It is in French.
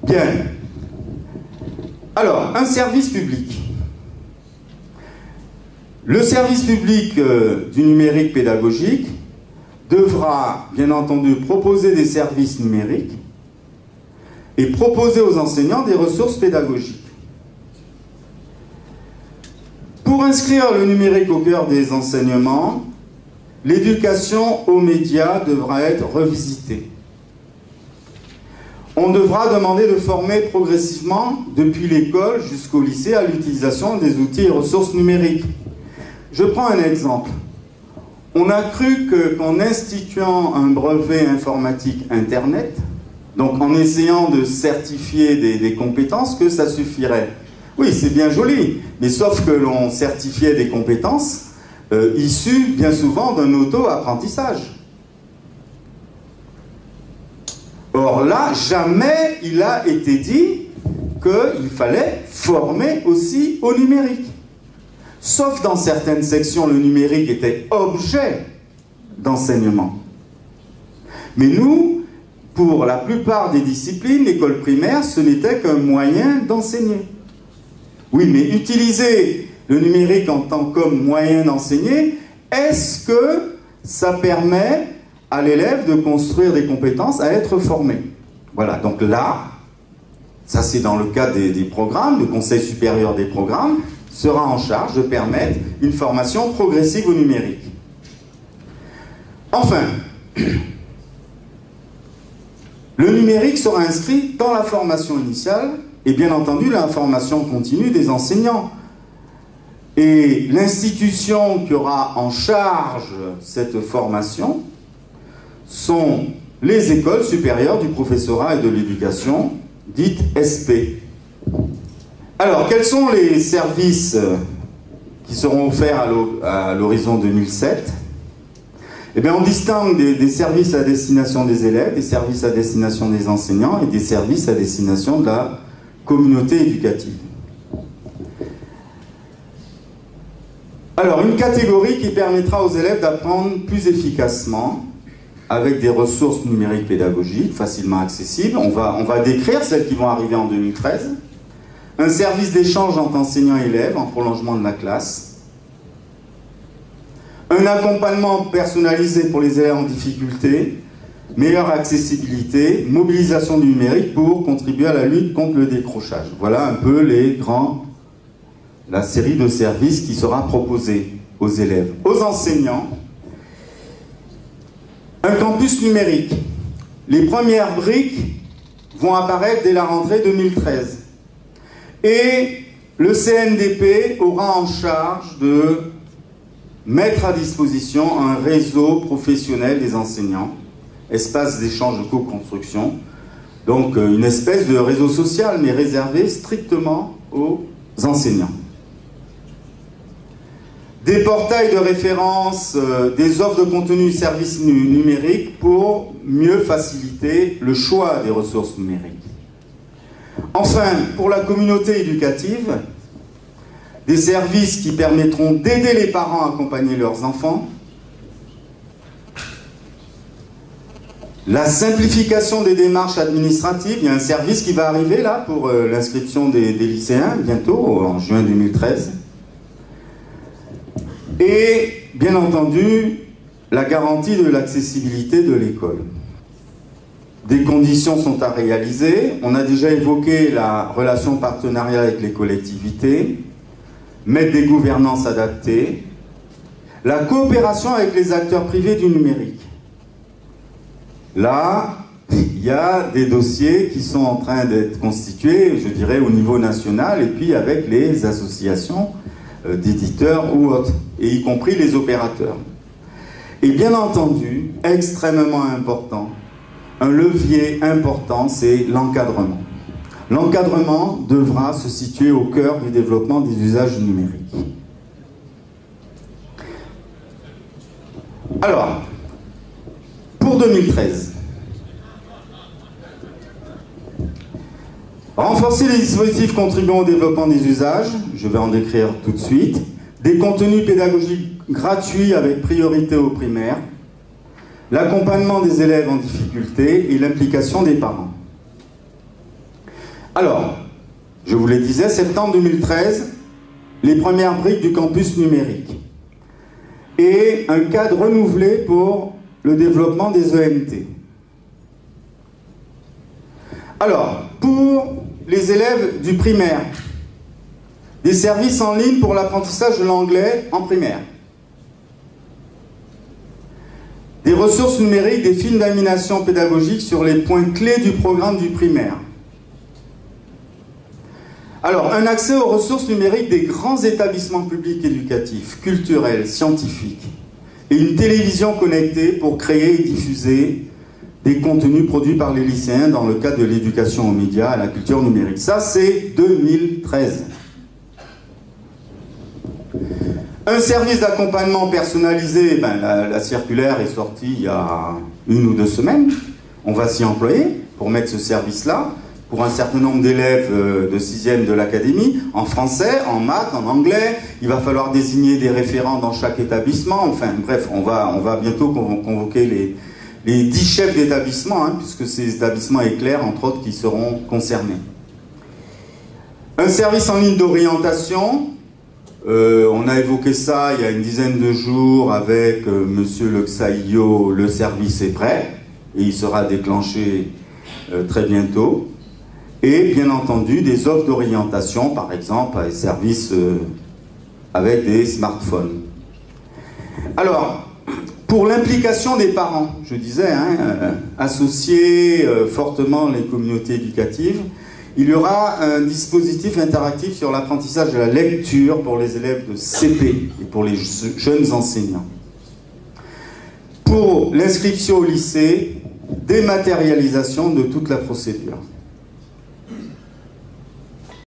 Bien. Alors, un service public. Le service public du numérique pédagogique devra, bien entendu, proposer des services numériques et proposer aux enseignants des ressources pédagogiques. Pour inscrire le numérique au cœur des enseignements, l'éducation aux médias devra être revisitée. On devra demander de former progressivement, depuis l'école jusqu'au lycée, à l'utilisation des outils et ressources numériques. Je prends un exemple. On a cru qu'en instituant un brevet informatique Internet, donc en essayant de certifier des compétences, que ça suffirait. Oui, c'est bien joli, mais sauf que l'on certifiait des compétences issues bien souvent d'un auto-apprentissage. Or là, jamais il a été dit qu'il fallait former aussi au numérique. Sauf dans certaines sections, le numérique était objet d'enseignement. Mais nous, pour la plupart des disciplines, l'école primaire, ce n'était qu'un moyen d'enseigner. Oui, mais utiliser le numérique en tant que moyen d'enseigner, est-ce que ça permet à l'élève de construire des compétences, à être formé? Voilà, donc là, ça c'est dans le cadre des programmes, le Conseil supérieur des programmes sera en charge de permettre une formation progressive au numérique. Enfin, le numérique sera inscrit dans la formation initiale et bien entendu la formation continue des enseignants. Et l'institution qui aura en charge cette formation sont les écoles supérieures du professorat et de l'éducation, dites SP. Alors, quels sont les services qui seront offerts à l'horizon 2007? Eh bien, on distingue des services à destination des élèves, des services à destination des enseignants et des services à destination de la communauté éducative. Alors, une catégorie qui permettra aux élèves d'apprendre plus efficacement avec des ressources numériques pédagogiques facilement accessibles. On va décrire celles qui vont arriver en 2013. Un service d'échange entre enseignants et élèves en prolongement de la classe. Un accompagnement personnalisé pour les élèves en difficulté. Meilleure accessibilité, mobilisation du numérique pour contribuer à la lutte contre le décrochage. Voilà un peu la série de services qui sera proposée aux élèves. Aux enseignants, un campus numérique. Les premières briques vont apparaître dès la rentrée 2013. Et le CNDP aura en charge de mettre à disposition un réseau professionnel des enseignants, espace d'échange de co-construction, donc une espèce de réseau social, mais réservé strictement aux enseignants. Des portails de référence, des offres de contenu et services numériques pour mieux faciliter le choix des ressources numériques. Enfin, pour la communauté éducative, des services qui permettront d'aider les parents à accompagner leurs enfants, la simplification des démarches administratives. Il y a un service qui va arriver là pour l'inscription des lycéens bientôt, en juin 2013. Et bien entendu, la garantie de l'accessibilité de l'école. Des conditions sont à réaliser. On a déjà évoqué la relation partenariale avec les collectivités, mettre des gouvernances adaptées, la coopération avec les acteurs privés du numérique. Là, il y a des dossiers qui sont en train d'être constitués, je dirais, au niveau national, et puis avec les associations d'éditeurs ou autres, et y compris les opérateurs. Et bien entendu, extrêmement important, un levier important, c'est l'encadrement. L'encadrement devra se situer au cœur du développement des usages numériques. Alors, pour 2013, renforcer les dispositifs contribuant au développement des usages, je vais en décrire tout de suite, des contenus pédagogiques gratuits avec priorité aux primaires, l'accompagnement des élèves en difficulté et l'implication des parents. Alors, je vous le disais, septembre 2013, les premières briques du campus numérique et un cadre renouvelé pour le développement des ENT. Alors, pour les élèves du primaire, des services en ligne pour l'apprentissage de l'anglais en primaire, des ressources numériques, des films d'animation pédagogique sur les points clés du programme du primaire. Alors, un accès aux ressources numériques des grands établissements publics éducatifs, culturels, scientifiques, et une télévision connectée pour créer et diffuser des contenus produits par les lycéens dans le cadre de l'éducation aux médias et à la culture numérique. Ça, c'est 2013. Un service d'accompagnement personnalisé, la circulaire est sortie il y a 1 ou 2 semaines. On va s'y employer pour mettre ce service-là pour un certain nombre d'élèves de 6e de l'académie, en français, en maths, en anglais. Il va falloir désigner des référents dans chaque établissement. Enfin, bref, on va bientôt convoquer les 10 chefs d'établissement, hein, puisque ces établissements éclairs, entre autres, qui seront concernés. Un service en ligne d'orientation. On a évoqué ça il y a une dizaine de jours avec Monsieur Le Xaïo. Le service est prêt et il sera déclenché très bientôt. Et bien entendu des offres d'orientation, par exemple, à des services avec des smartphones. Alors, pour l'implication des parents, je disais, associer fortement les communautés éducatives, il y aura un dispositif interactif sur l'apprentissage de la lecture pour les élèves de CP et pour les jeunes enseignants. Pour l'inscription au lycée, dématérialisation de toute la procédure.